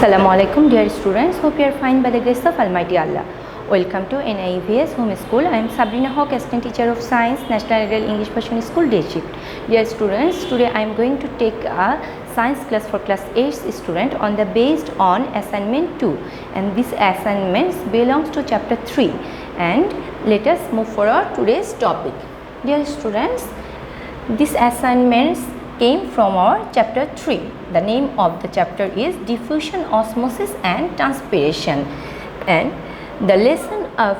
Assalamu alaikum dear students, hope you are fine by the grace of Almighty Allah. Welcome to NIEVS Home School. I am Sabrina Hawk, assistant teacher of science, National Ideal English Version School Day Shift. Dear students, today I am going to take a science class for class 8 student on the based on assignment 2, and this assignment belongs to chapter 3. And let us move forward today's topic. Dear students, this assignments came from our chapter 3. The name of the chapter is diffusion, osmosis and transpiration, and the lesson of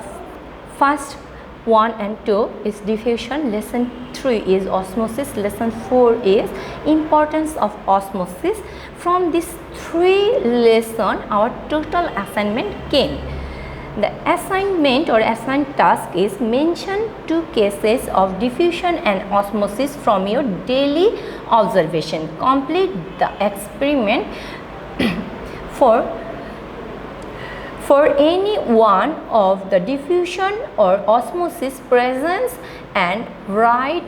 first 1 and 2 is diffusion, lesson 3 is osmosis, lesson 4 is importance of osmosis. From this 3 lesson our total assignment came. The assignment or assigned task is mention 2 cases of diffusion and osmosis from your daily observation. Complete the experiment for any one of the diffusion or osmosis presence and write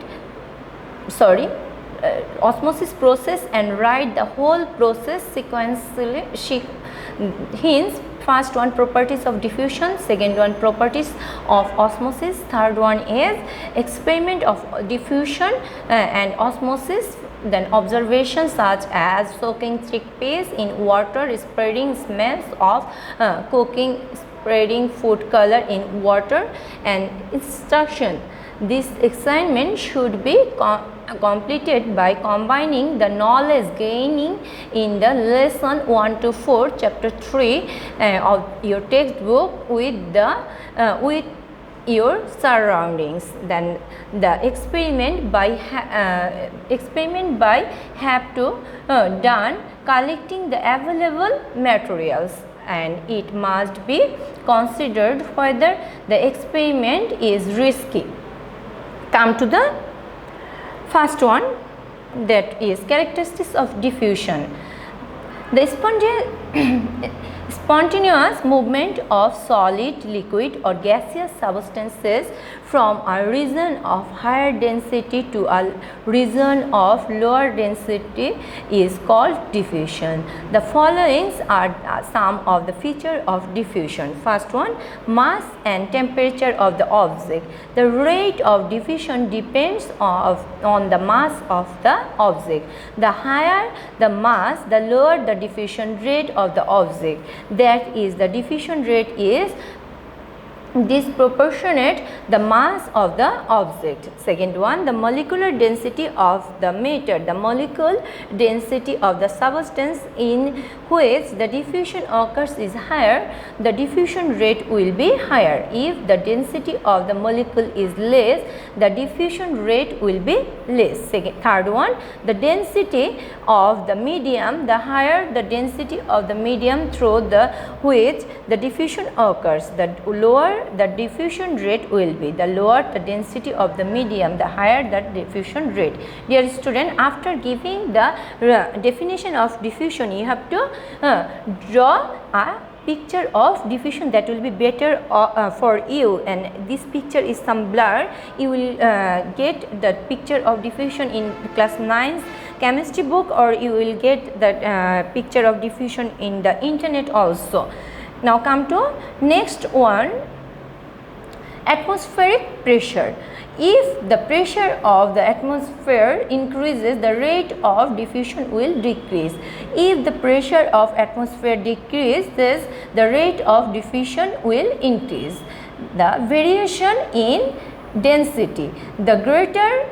osmosis process and write the whole process sequentially. Hence, first one properties of diffusion, second one properties of osmosis, third one is experiment of diffusion and osmosis, then observations such as soaking chickpeas in water, spreading smells of cooking, spreading food color in water, and instruction. This assignment should be completed by combining the knowledge gaining in the lesson 1 to 4 chapter 3 of your textbook with your surroundings. Then the experiment by have to done collecting the available materials, and it must be considered whether the experiment is risky. Come to the first one, that is characteristics of diffusion. The spontaneous movement of solid, liquid or gaseous substances from a region of higher density to a region of lower density is called diffusion. The following are some of the features of diffusion. First one, mass and temperature of the object. The rate of diffusion depends on the mass of the object. The higher the mass, the lower the diffusion rate of the object. That is, the diffusion rate is disproportionate the mass of the object. Second one, the molecular density of the matter. The molecular density of the substance in which the diffusion occurs is higher, the diffusion rate will be higher. If the density of the molecule is less, the diffusion rate will be less. Third one, the density of the medium. The higher the density of the medium through the which the diffusion occurs, the lower the diffusion rate will be. The lower the density of the medium, the higher the diffusion rate. Dear student, after giving the definition of diffusion, you have to draw a picture of diffusion that will be better for you, and this picture is some blur. You will get the picture of diffusion in class 9 chemistry book, or you will get the picture of diffusion in the internet also. Now come to next one, atmospheric pressure. If the pressure of the atmosphere increases, the rate of diffusion will decrease. If the pressure of atmosphere decreases, the rate of diffusion will increase. The variation in density. The greater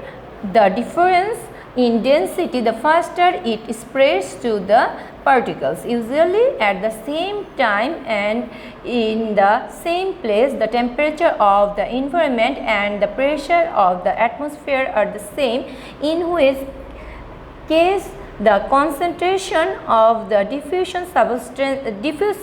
the difference in density, the faster it spreads to the particles. Usually at the same time and in the same place, the temperature of the environment and the pressure of the atmosphere are the same, in which case the concentration of the diffuse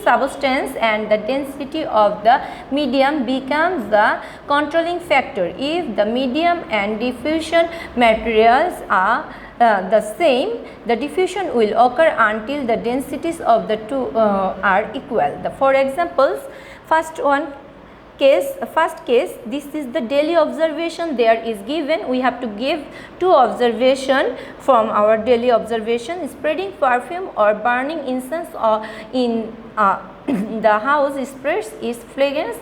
substance and the density of the medium becomes the controlling factor. If the medium and diffusion materials are the same, the diffusion will occur until the densities of the two are equal. The four examples, first one, first case, this is the daily observation. There is given, we have to give two observation from our daily observation. Spreading perfume or burning incense or in the house spreads its fragrance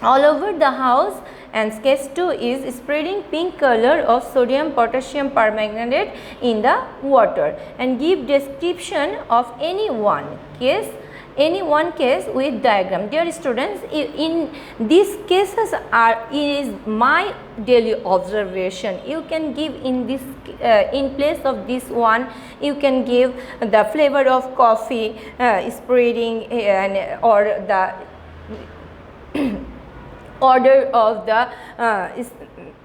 all over the house. And case 2 is spreading pink color of sodium potassium permanganate in the water. And give description of any one case with diagram. Dear students, in these cases is my daily observation. You can give in this in place of this one, you can give the flavor of coffee spreading or the order of the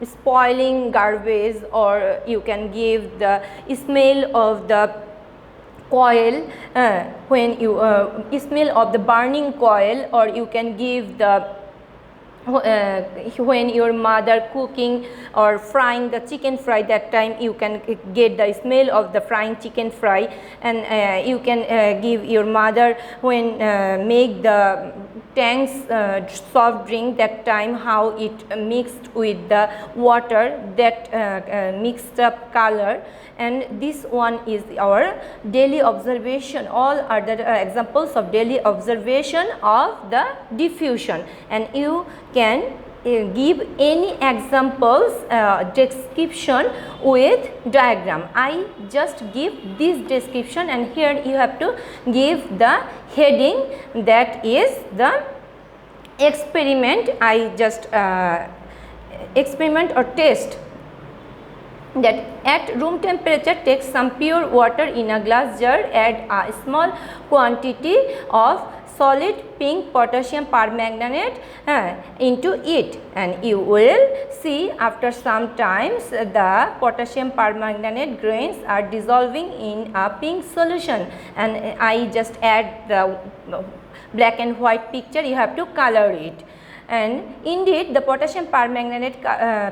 spoiling garbage, or you can give the smell of the coil when you smell of the burning coil, or you can give the when your mother cooking or frying the chicken fry, that time you can get the smell of the frying chicken fry. And you can give your mother when make the Tang's soft drink, that time how it mixed with the water, that mixed up color. And this one is our daily observation. All are the examples of daily observation of the diffusion. And you can give any examples description with diagram. I just give this description, and here you have to give the heading, that is the experiment. I just experiment or test, that at room temperature take some pure water in a glass jar, add a small quantity of solid pink potassium permanganate into it, and you will see after some times the potassium permanganate grains are dissolving in a pink solution. And I just add the black and white picture, you have to color it. And indeed the potassium permanganate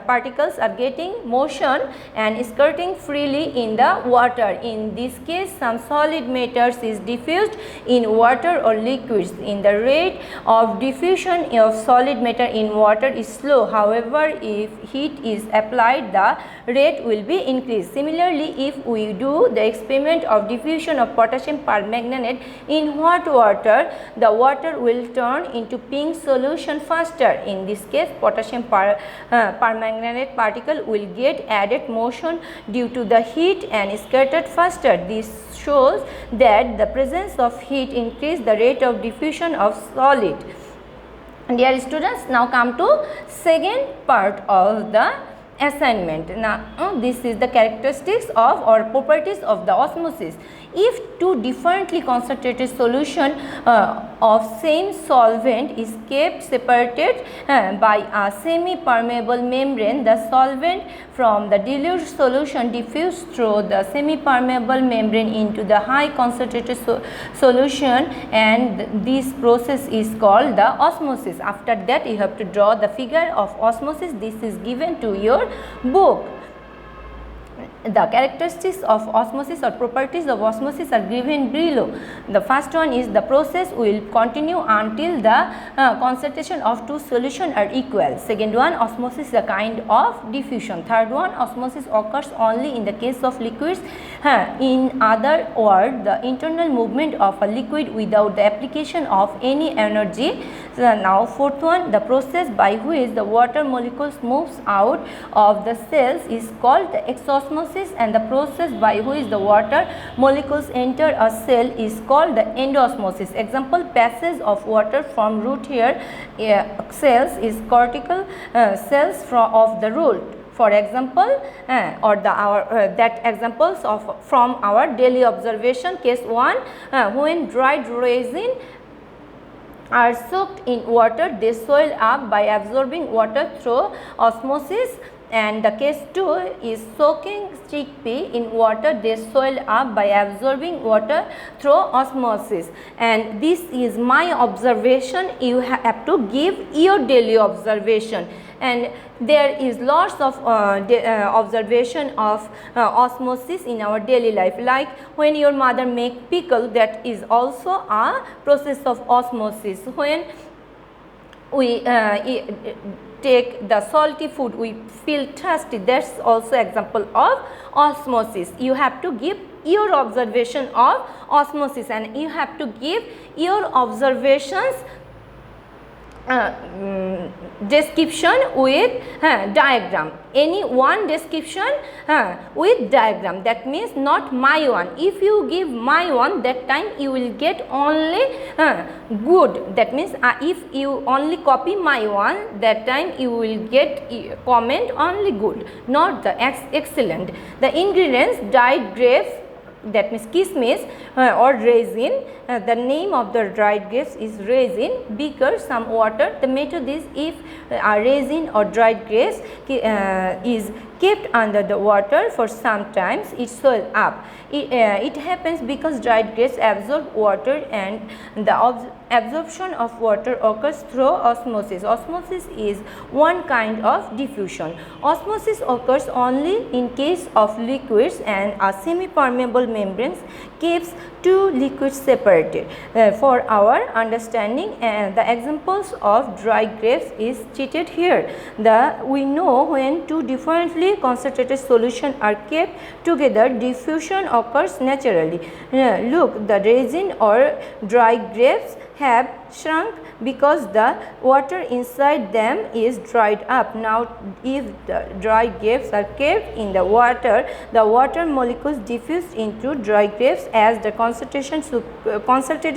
particles are getting motion and skirting freely in the water. In this case, some solid matters is diffused in water or liquids. In the rate of diffusion of solid matter in water is slow. However, if heat is applied, the rate will be increased. Similarly, if we do the experiment of diffusion of potassium permanganate in hot water, the water will turn into pink solution faster. In this case, potassium permanganate particle will get added motion due to the heat and scattered faster. This shows that the presence of heat increase the rate of diffusion of solid. Dear students, now come to second part of the assignment. Now this is the characteristics of or properties of the osmosis. If two differently concentrated solution of same solvent is kept separated by a semi-permeable membrane, the solvent from the dilute solution diffuse through the semi-permeable membrane into the high concentrated solution, and this process is called the osmosis. After that, you have to draw the figure of osmosis. This is given to your book. The characteristics of osmosis or properties of osmosis are given below. The first one is the process will continue until the concentration of two solutions are equal. Second one, osmosis is a kind of diffusion. Third one, osmosis occurs only in the case of liquids. In other words, the internal movement of a liquid without the application of any energy. Now fourth one, the process by which the water molecules moves out of the cells is called the exosmosis, and the process by which the water molecules enter a cell is called the endosmosis. Example, passage of water from root hair cells is cortical cells of the root. For example, that examples of from our daily observation. Case 1, when dried resin are soaked in water, they swell up by absorbing water through osmosis. And the case 2 is soaking chickpea in water, they swell up by absorbing water through osmosis. And this is my observation. You have to give your daily observation. And there is lots of observation of osmosis in our daily life, like when your mother make pickle, that is also a process of osmosis. When we take the salty food, we feel thirsty. That's also example of osmosis. You have to give your observation of osmosis, and you have to give your observations description with diagram. Any one description with diagram. That means not my one. If you give my one, that time you will get only good. That means if you only copy my one, that time you will get comment only good, not the excellent. The ingredients: dried grapes, that means kismis or raisin. The name of the dried grapes is raisin. Beaker, some water. The method is, if a raisin or dried grapes is kept under the water for some times, it swells up. It happens because dried grapes absorb water, and the absorption of water occurs through osmosis. Osmosis is one kind of diffusion. Osmosis occurs only in case of liquids, and a semi-permeable membrane keeps two liquids separated. For our understanding, the examples of dried grapes is treated here. We know when two differently concentrated solutions are kept together, diffusion occurs naturally. Look, the raisin or dried grapes have shrunk because the water inside them is dried up. Now, if the dried grapes are kept in the water molecules diffuse into dry grapes as the concentrated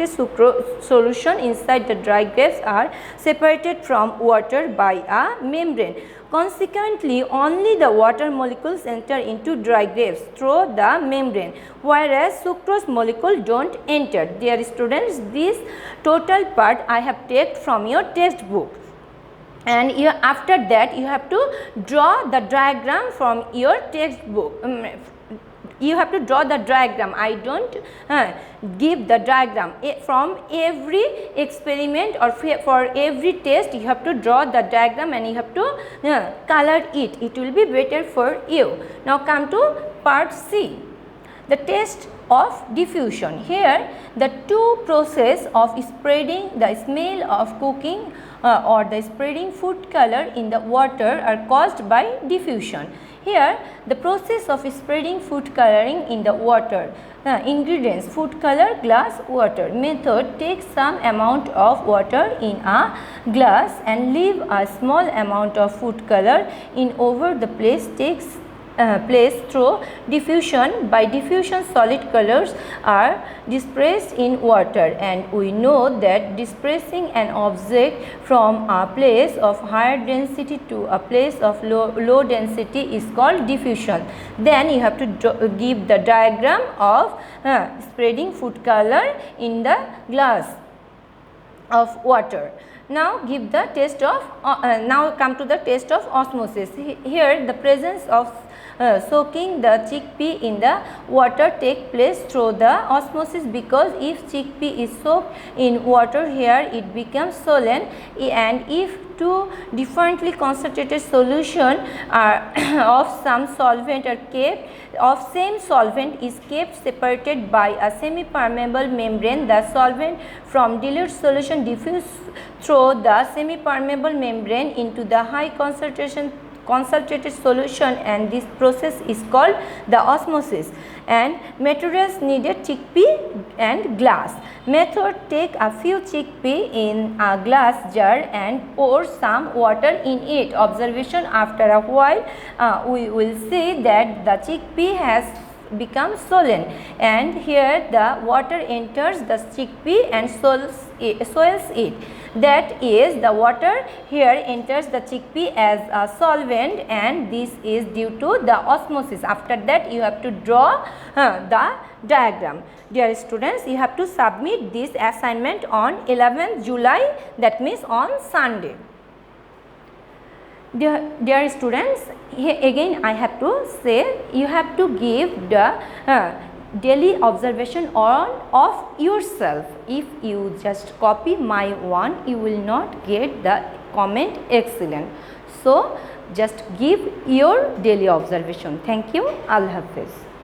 sucrose solution inside the dry grapes are separated from water by a membrane. Consequently, only the water molecules enter into dry grapes through the membrane, whereas sucrose molecule don't enter. Dear students, this total part I have taken from your textbook, and after that you have to draw the diagram from your textbook. You have to draw the diagram. I don't give the diagram. From every experiment or for every test, you have to draw the diagram and you have to color it. It will be better for you. Now come to part C, the test of diffusion. Here the two process of spreading the smell of cooking or the spreading food color in the water are caused by diffusion. Here the process of spreading food coloring in the water. Ingredients: food color, glass, water. Method: take some amount of water in a glass and leave a small amount of food color in over the place. Place through diffusion. By diffusion, solid colors are dispersed in water, and we know that dispersing an object from a place of higher density to a place of low density is called diffusion. Then you have to give the diagram of spreading food color in the glass of water. Now give the test of now come to the test of osmosis. Here the presence of soaking the chickpea in the water take place through the osmosis, because if chickpea is soaked in water, here it becomes swollen, and if two differently concentrated solution are of some solvent are kept of same solvent is kept separated by a semi-permeable membrane, the solvent from dilute solution diffuse through the semi-permeable membrane into the high concentrated solution, and this process is called the osmosis. And materials needed: chickpea and glass. Method: take a few chickpea in a glass jar and pour some water in it. Observation: after a while we will see that the chickpea has become swollen, and here the water enters the chickpea and soils it. That is, the water here enters the chickpea as a solvent, and this is due to the osmosis. After that you have to draw the diagram. Dear students, you have to submit this assignment on 11th July, that means on Sunday. Dear students, here again I have to say, you have to give the daily observation of yourself. If you just copy my one, you will not get the comment excellent. So just give your daily observation. Thank you. Allah Hafiz.